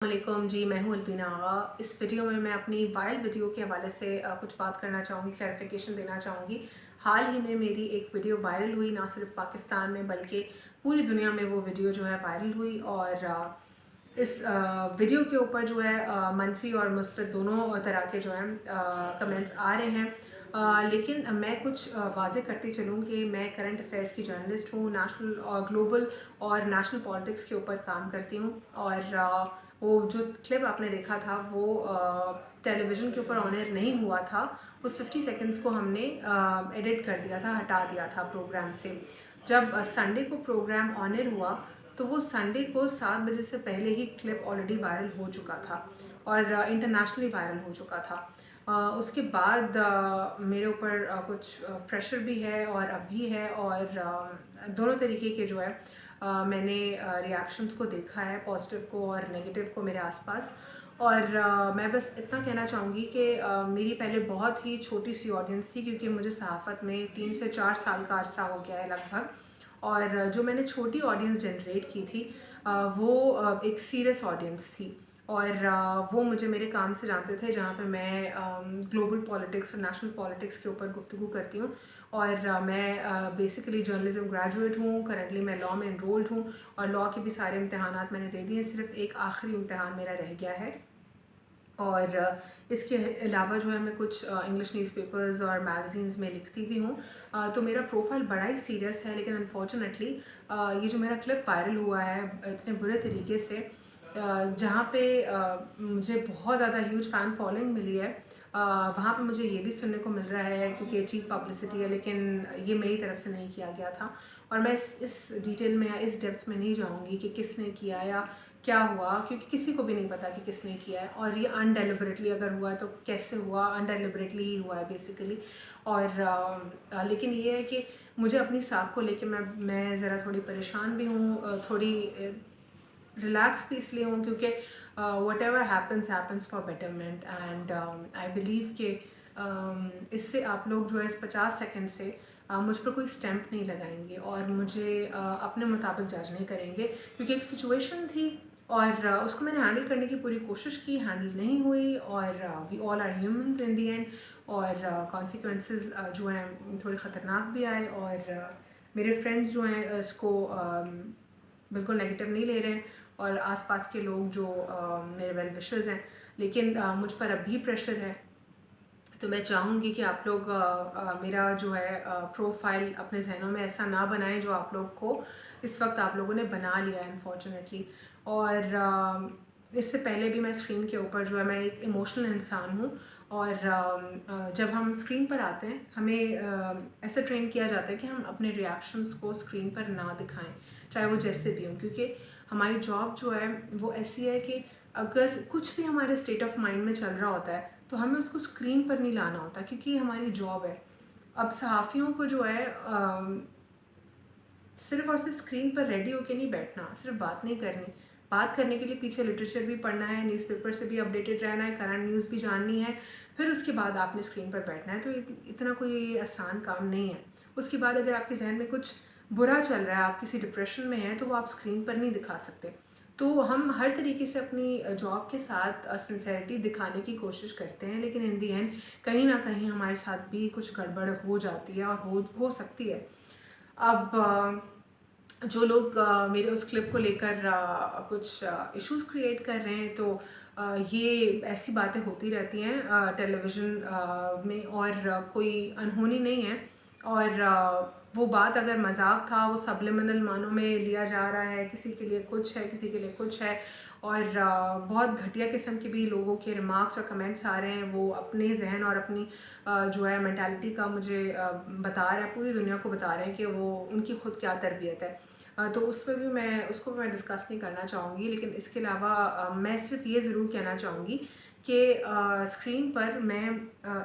वालेकुम जी, मैं हूँ अल्पीना आगा। इस वीडियो में मैं अपनी वायरल वीडियो के हवाले से कुछ बात करना चाहूँगी, क्लैरिफिकेशन देना चाहूँगी। हाल ही में मेरी एक वीडियो वायरल हुई, ना सिर्फ पाकिस्तान में बल्कि पूरी दुनिया में वो वीडियो जो है वायरल हुई। और इस वीडियो के ऊपर जो है मनफी और मुस्बत दोनों तरह के जो हैं कमेंट्स आ रहे हैं। लेकिन मैं कुछ वाज़ेह करती चलूँ कि मैं करंट अफेयर्स की जर्नलिस्ट हूँ, नेशनल और ग्लोबल और नेशनल पॉलिटिक्स के ऊपर काम करती हूँ। और वो जो क्लिप आपने देखा था वो टेलीविज़न के ऊपर ऑन एयर नहीं हुआ था। उस 50 सेकंड्स को हमने एडिट कर दिया था, हटा दिया था प्रोग्राम से। जब संडे को प्रोग्राम ऑन एयर हुआ तो वो संडे को 7 बजे से पहले ही क्लिप ऑलरेडी वायरल हो चुका था और इंटरनेशनली वायरल हो चुका था। उसके बाद मेरे ऊपर कुछ प्रेशर भी है और अब भी है, और दोनों तरीके के जो है मैंने रिएक्शंस को देखा है, पॉजिटिव को और नेगेटिव को मेरे आसपास। और मैं बस इतना कहना चाहूँगी कि मेरी पहले बहुत ही छोटी सी ऑडियंस थी, क्योंकि मुझे सहाफ़त में 3 से 4 साल का अरसा हो गया है लगभग। और जो मैंने छोटी ऑडियंस जनरेट की थी वो एक सीरियस ऑडियंस थी। और वो मुझे मेरे काम से जानते थे, जहाँ पे मैं ग्लोबल पॉलिटिक्स और नेशनल पॉलिटिक्स के ऊपर गुफ्तगू करती हूँ। और मैं बेसिकली जर्नलिज्म ग्रेजुएट हूँ, करंटली मैं लॉ में एनरोल्ड हूँ और लॉ के भी सारे इम्तहानात मैंने दे दिए, सिर्फ एक आखिरी इम्तहान मेरा रह गया है। और इसके अलावा जो है मैं कुछ इंग्लिश न्यूज़पेपर्स और मैगज़ीन्स में लिखती भी हूँ। तो मेरा प्रोफाइल बड़ा ही सीरियस है, लेकिन अनफॉर्चुनेटली ये जो मेरा क्लिप वायरल हुआ है इतने बुरे तरीके से, जहाँ पे मुझे बहुत ज़्यादा ह्यूज फ़ैन फॉलोइंग मिली है, वहाँ पे मुझे ये भी सुनने को मिल रहा है क्योंकि चीप पब्लिसिटी है, लेकिन ये मेरी तरफ से नहीं किया गया था। और मैं इस डिटेल में या इस डेप्थ में नहीं जाऊँगी कि किसने किया या क्या हुआ, क्योंकि किसी को भी नहीं पता कि किसने किया है। और ये अनडेलिबरेटली अगर हुआ है तो कैसे हुआ, अनडेलिबरेटली ही हुआ है बेसिकली। और लेकिन ये है कि मुझे अपनी साख को लेके मैं ज़रा थोड़ी परेशान भी हूँ, थोड़ी रिलैक्स भी इसलिए हूँ क्योंकि what ever happens for betterment. And I believe कि इससे आप लोग जो है इस 50 सेकंड से मुझ पर कोई स्टैंप नहीं लगाएंगे और मुझे अपने मुताबिक जज नहीं करेंगे, क्योंकि एक सिचुएशन थी और उसको मैंने हैंडल करने की पूरी कोशिश की, हैंडल नहीं हुई। और we all are humans in the end. और कॉन्सिक्वेंसेस जो हैं थोड़े ख़तरनाक भी आए। और मेरे फ्रेंड्स जो हैं इसको बिल्कुल नेगेटिव नहीं ले रहे हैं, और आसपास के लोग जो मेरे वेल विशर्स हैं, लेकिन मुझ पर अब भी प्रेशर है। तो मैं चाहूँगी कि आप लोग मेरा जो है प्रोफाइल अपने जहनों में ऐसा ना बनाएं जो आप लोग को इस वक्त आप लोगों ने बना लिया है अनफॉर्चुनेटली। और इससे पहले भी मैं स्क्रीन के ऊपर जो है मैं एक इमोशनल इंसान हूँ। और जब हम स्क्रीन पर आते हैं हमें ऐसा ट्रेन किया जाता है कि हम अपने रिएक्शंस को स्क्रीन पर ना दिखाएं, चाहे वो जैसे भी हों, क्योंकि हमारी जॉब जो है वो ऐसी है कि अगर कुछ भी हमारे स्टेट ऑफ माइंड में चल रहा होता है तो हमें उसको स्क्रीन पर नहीं लाना होता, क्योंकि ये हमारी जॉब है। अब सहाफ़ियों को जो है सिर्फ और सिर्फ स्क्रीन पर रेडी होके नहीं बैठना, सिर्फ बात नहीं करनी, बात करने के लिए पीछे लिटरेचर भी पढ़ना है, न्यूज़पेपर से भी अपडेटेड रहना है, करंट न्यूज़ भी जाननी है, फिर उसके बाद आपने स्क्रीन पर बैठना है। तो इतना कोई आसान काम नहीं है। उसके बाद अगर आपके जहन में कुछ बुरा चल रहा है, आप किसी डिप्रेशन में हैं, तो वो आप स्क्रीन पर नहीं दिखा सकते। तो हम हर तरीके से अपनी जॉब के साथ सिंसेरिटी दिखाने की कोशिश करते हैं, लेकिन इन दी एंड कहीं ना कहीं हमारे साथ भी कुछ गड़बड़ हो जाती है और हो सकती है। अब जो लोग मेरे उस क्लिप को लेकर कुछ इश्यूज क्रिएट कर रहे हैं, तो ये ऐसी बातें होती रहती हैं टेलीविज़न में, और कोई अनहोनी नहीं है। और वो बात अगर मजाक था, वो सबलिमिनल मानों में लिया जा रहा है, किसी के लिए कुछ है, किसी के लिए कुछ है। और बहुत घटिया किस्म के भी लोगों के रिमार्क्स और कमेंट्स आ रहे हैं, वो अपने जहन और अपनी जो है मेंटालिटी का मुझे बता रहे हैं, पूरी दुनिया को बता रहे हैं कि वो उनकी खुद क्या तरबियत है। तो उस पर भी उसको भी मैं डिस्कस नहीं करना चाहूँगी। लेकिन इसके अलावा मैं सिर्फ ये ज़रूर कहना चाहूँगी कि स्क्रीन पर मैं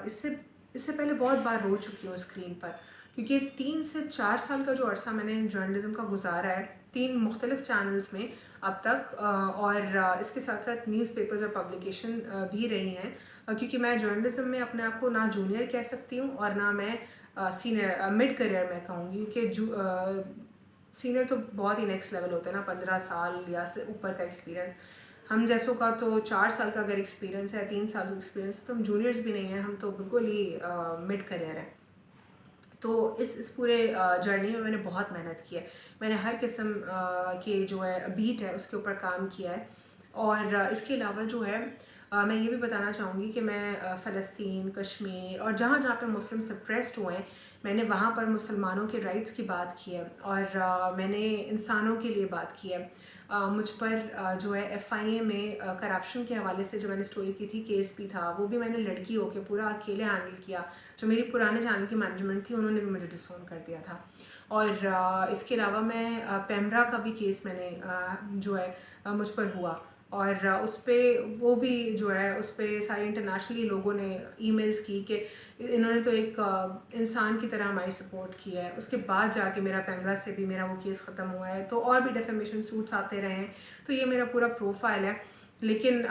इससे पहले बहुत बार रो चुकी हूँ स्क्रीन पर, क्योंकि 3 से 4 साल का जो अरसा मैंने जर्नलिज़म का गुजारा है 3 मुख्तलिफ चैनल्स में अब तक, और इसके साथ साथ न्यूज़पेपर्स और पब्लिकेशन भी रही हैं, क्योंकि मैं जर्नलिज़म में अपने आप को ना जूनियर कह सकती हूँ और ना मैं सीनियर मिड करियर में कहूँगी, क्योंकि सीनियर तो बहुत ही नेक्स्ट लेवल होता है ना, 15 साल या से ऊपर का एक्सपीरियंस। हम जैसों का तो 4 साल का अगर एक्सपीरियंस है, 3 साल का एक्सपीरियंस है, तो हम जूनियर्स भी नहीं हैं, हम तो बिल्कुल ही मिड करियर हैं। तो इस पूरे जर्नी में मैंने बहुत मेहनत की है। मैंने हर किस्म के जो है बीट है उसके ऊपर काम किया है। और इसके अलावा जो है मैं ये भी बताना चाहूँगी कि मैं फ़लस्तीन, कश्मीर और जहाँ जहाँ पे मुस्लिम सप्रेस्ड हुए हैं, मैंने वहाँ पर मुसलमानों के राइट्स की बात की है और मैंने इंसानों के लिए बात की है। मुझ पर जो है FIA में करप्शन के हवाले से जो मैंने स्टोरी की थी, केस भी था, वो भी मैंने लड़की होकर पूरा अकेले हैंडल किया। जो मेरी पुराने चैनल की मैनेजमेंट थी, उन्होंने भी मुझे डिसोन कर दिया था। और इसके अलावा मैं पेमरा का भी केस मैंने जो है मुझ पर हुआ और उस पर वो भी जो है उस पर सारे इंटरनेशनली लोगों ने ईमेल्स की कि इन्होंने तो एक इंसान की तरह हमारी सपोर्ट की है। उसके बाद जाके मेरा पेमरा से भी मेरा वो केस ख़त्म हुआ है। तो और भी डेफेमेशन सूट्स आते रहे हैं। तो ये मेरा पूरा प्रोफाइल है। लेकिन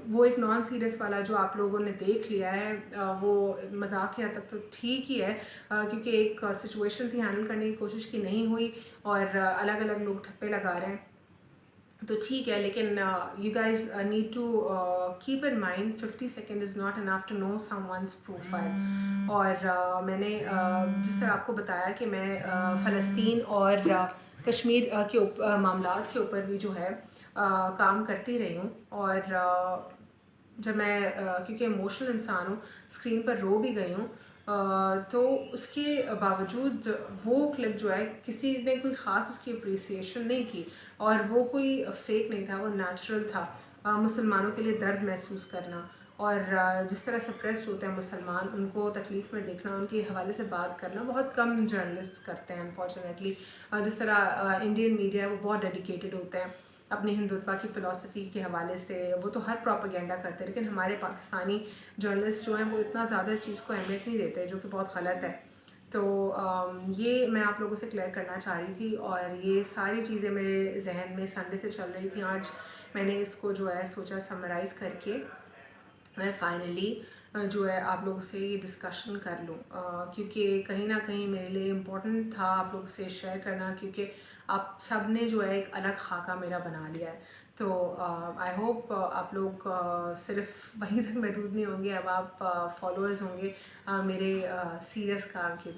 वो एक नॉन सीरियस वाला जो आप लोगों ने देख लिया है, वो मजाकिया तक तो ठीक ही है, क्योंकि एक सिचुएशन थी, हैंडल करने की कोशिश की, नहीं हुई और अलग अलग लोग ठप्पे लगा रहे हैं, तो ठीक है। लेकिन you guys need to keep in mind 50 second is not enough to know someone's profile. और मैंने जिस तरह आपको बताया कि मैं फ़लस्तीन और कश्मीर के मामलात के ऊपर भी जो है काम करती रही हूँ। और जब मैं क्योंकि इमोशनल इंसान हूँ, स्क्रीन पर रो भी गई हूँ, तो उसके बावजूद वो क्लिप जो है किसी ने कोई ख़ास उसकी अप्रिसिएशन नहीं की और वो कोई फेक नहीं था, वो नेचुरल था। मुसलमानों के लिए दर्द महसूस करना और जिस तरह सप्रेस्ड होते हैं मुसलमान, उनको तकलीफ़ में देखना, उनके हवाले से बात करना बहुत कम जर्नलिस्ट करते हैं अनफॉर्चुनेटली। जिस तरह इंडियन मीडिया है वो बहुत डेडिकेटेड होते हैं अपनी हिंदुत्व की फ़िलासफ़ी के हवाले से, वो तो हर प्रोपेगेंडा करते हैं। लेकिन हमारे पाकिस्तानी जर्नलिस्ट जो हैं वो इतना ज़्यादा इस चीज़ को अहमियत नहीं देते, जो कि बहुत गलत है। तो ये मैं आप लोगों से क्लियर करना चाह रही थी और ये सारी चीज़ें मेरे जहन में संडे से चल रही थी। आज मैंने इसको जो है सोचा समराइज़ करके मैं फाइनली जो है आप लोगों से ये डिस्कशन कर लूँ, क्योंकि कहीं ना कहीं मेरे लिए इम्पोर्टेंट था आप लोगों से शेयर करना, क्योंकि आप सब ने जो है एक अलग खाका मेरा बना लिया है। तो आई होप आप लोग सिर्फ वहीं तक महदूद नहीं होंगे, अब आप फॉलोअर्स होंगे मेरे सीरियस काम के भी।